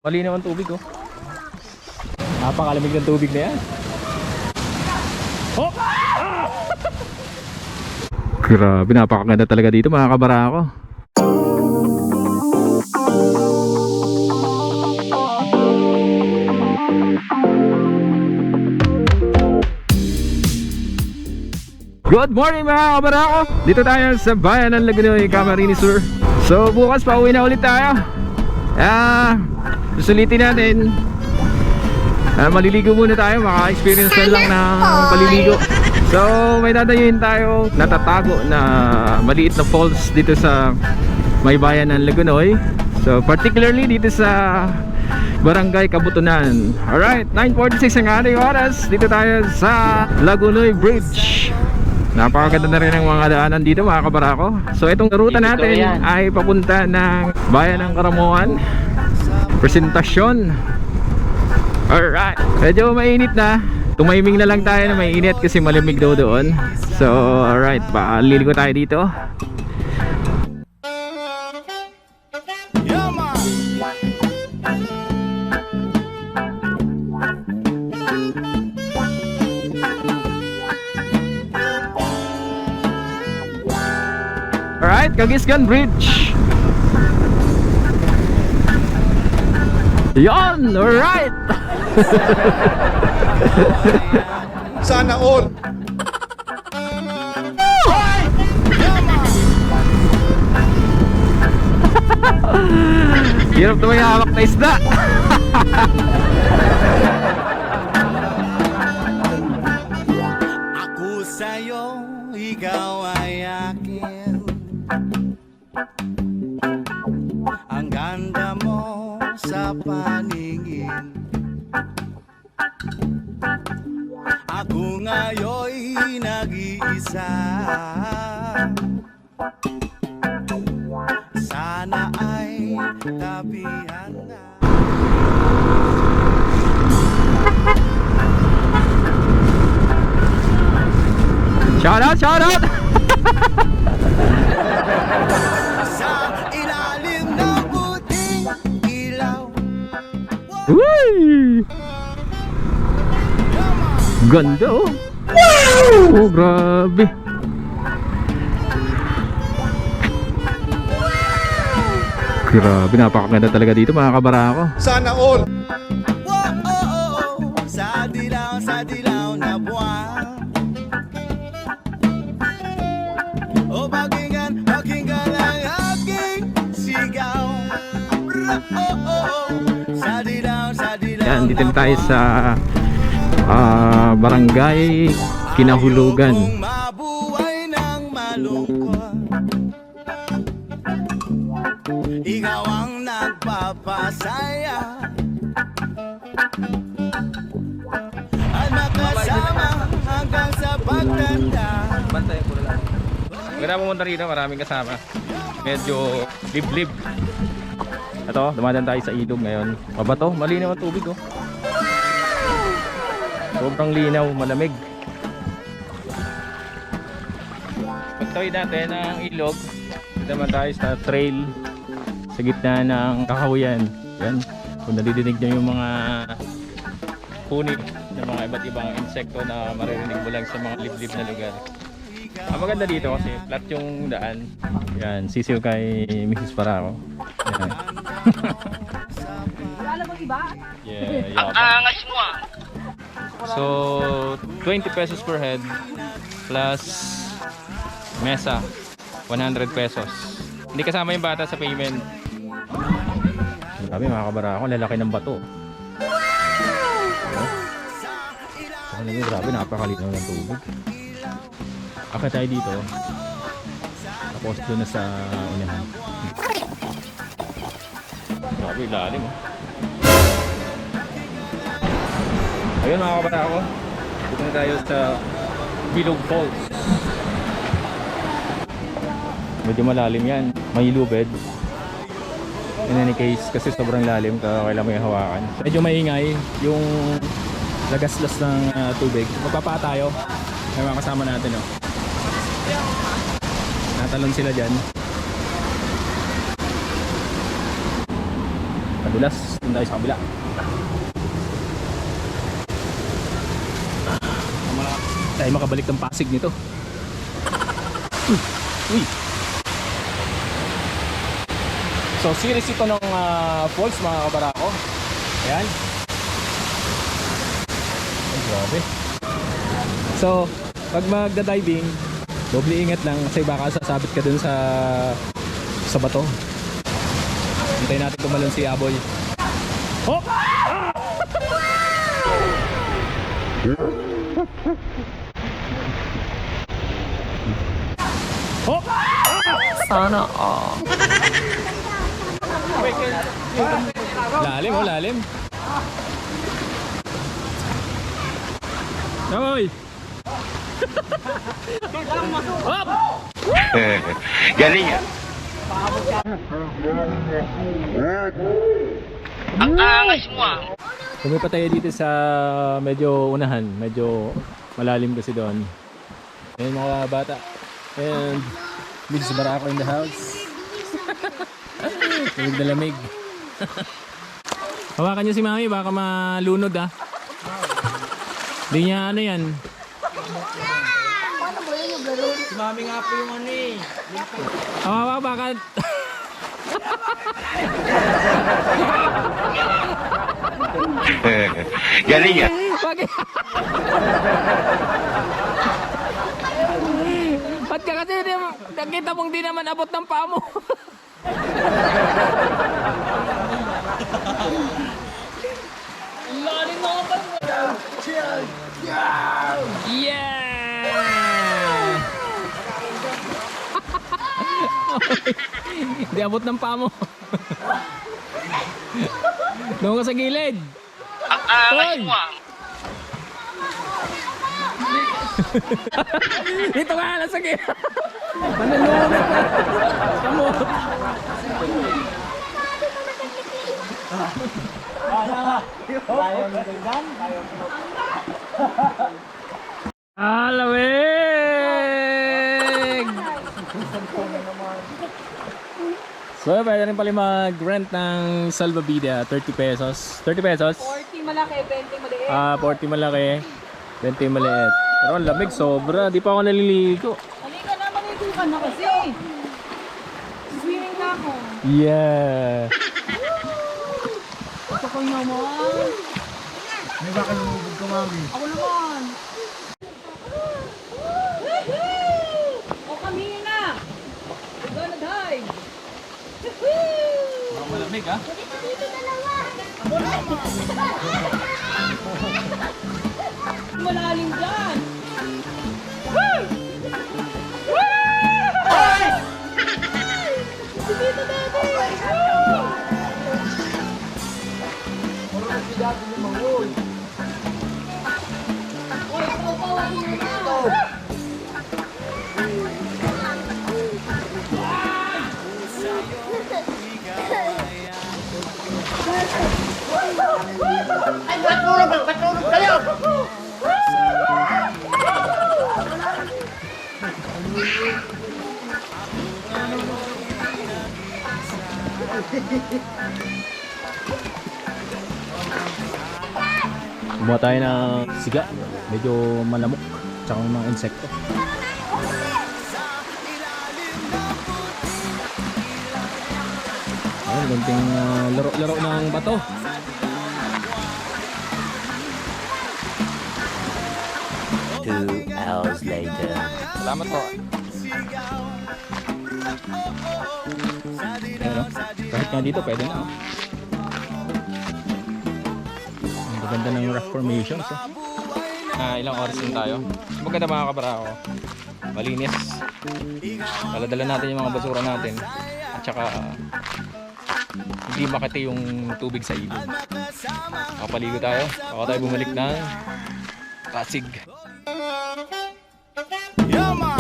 Malinaw ang tubig oh. Napakalamig ng tubig na yan. Oh! Ah! Grabe, napakaganda talaga dito mga kabarako. Good morning mga kabarako. Dito tayo sa bayan ng Lagunoy, Camarines Sur. So bukas pauwi na ulit tayo. Susulitin natin. Maliligo muna tayo, maka-experience na lang ng paliligo. So may dadayuin tayo, natatago na maliit na falls dito sa may bayan ng Lagunoy. So particularly dito sa Barangay Kabutunan. Alright, 9:46 ang ating oras. Dito tayo sa Lagunoy Bridge. Napakaganda na rin ang mga daanan dito mga kabarako. So itong ruta natin ay papunta ng bayan ng Karamuan, Presentasyon. Alright, medyo mainit na. Tumiming na lang tayo na mainit kasi malamig daw doon. So alright, paliligo tayo dito. Alright, Kagisgan Bridge. Yon, alright. Sana all. Hirap na may hawak na isda. Ako sa'yo, ikaw ay akin. Ang ganda mo sa paningin. Ako ngayon'y nag-iisa. Sana ay tabihan na. Shout out, shout out. Sa ilalim ng puting ilaw. Uy! Ganda oh. Oh, grabe. Grabe, napakaganda talaga dito mga kabarako. Sana all. Sa dilaw na buwan. O pakinggan ang aking sigaw. Sa dilaw Yan, dito na tayo sa Barangay Kinahulugan. Kung mabuhay ng malungkot, ikaw ang nagpapasaya at makasama hanggang sa pagtanda. Bantayan ko na lang. Maganda pumunta rito, maraming kasama. Medyo liblib. Ito, dumadaan tayo sa ilog ngayon. Mabato, malinaw ang tubig oh. Sobrang linaw, malamig. Pagtawid natin ang ilog, dito naman tayo sa trail sa gitna ng kakahuyan. Yan, kung nadidinig nyo yung mga huni ng mga iba't ibang insekto na maririnig mo lang sa mga liblib na lugar. Ang maganda dito kasi flat yung daan. Yan, sisiw kay Mrs. Parako. Yan. Wala bang iba? Yeah, angas mo ah. So 20 pesos per head plus mesa 100 pesos. Hindi kasama yung bata sa payment. Sabi mga kabarako, lalaki ng bato. Ano yung grabe, napakalinaw ng tubig. Akit tayo dito. Tapos doon na sa unahan. Grabe, ilalim oh. Ayun mga kabarako, dito na tayo sa Bilog Falls. Medyo malalim yan, may lubed. In any case, kasi sobrang lalim, kailangan mo yung hawakan. Medyo maingay yung lagaslas ng tubig. Magpapa tayo, may mga kasama natin oh. Natalon sila dyan. Nadulas, doon tayo sa kabila. Tayo makabalik ng Pasig nito. Uy. So series ito ng falls mga kabarako. Ayan. Ay, grabe. So pag magda-diving, doble ingat lang kasi baka sasabit ka dun sa bato. Hintayin natin tumalon si Aboy. Hop! Hop! Sana lalim oh, lalim. Aboy! Hop! Galing yan. Ang angas mo ah. Lumipat tayo dito sa medyo unahan, medyo malalim kasi doon. Ayan mga bata. And this is Barako in the house. Lamig na lamig. Hawakan niyo si Mami, baka malunod ah. Hindi niya ano yan. Si Mami nga po yung ano eh. Hawakan baka... Galing yan. Bakit? Ba't ka kasi nakita mong di naman abot ng paa mo? Lalim na ka ba? Yeah! Di abot ng paa mo. Doon ka sa gilid. Ang angas mo ah. Dito ka lang sa gilid. Mananunod ka. Kamot. Alawig! So, pwede rin pala mag-rent ng salvavida, 30 pesos. 30 pesos? 40 malaki, 20 maliit. 40 malaki, 20 maliit. Pero ang lamig, sobra. Di pa ako naliligo. Halika na, maligo ka na kasi. Swimming na ako. Yeah! Gusto ko naman. May baka lumubog ka, Mami. Ako naman. O kami na. We're gonna dive. Malamig ha? Malalim dyan. Dito dati. Oy, papawan mo na. Kumuha tayo ng siga. Medyo malamok. Tsaka mga insekto. Ayun, ganting laro-laro ng bato. Hours later. Salamat po. Pero, kahit nga dito pwede na. Ang ganda ng rock formations. Ilang oras din tayo. Maganda mga kabarako. Malinis. Dala-dala natin yung mga basura natin. At saka hindi makati yung tubig sa ilog. Kapaligo tayo. Ako tayo bumalik ng Pasig. Yeah, man.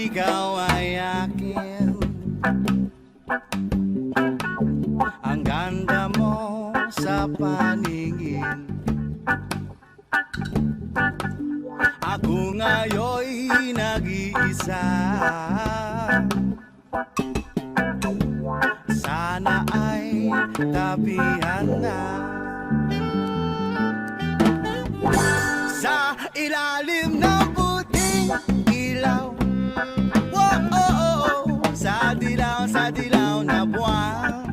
ikaw ay akin. Ang ganda mo sa paningin. Ako ngayon'y nag-iisa. Sana ay tabihan na. Sa ilalim ng puting ilaw, oh, oh, oh, oh. Sa dilaw na buwan.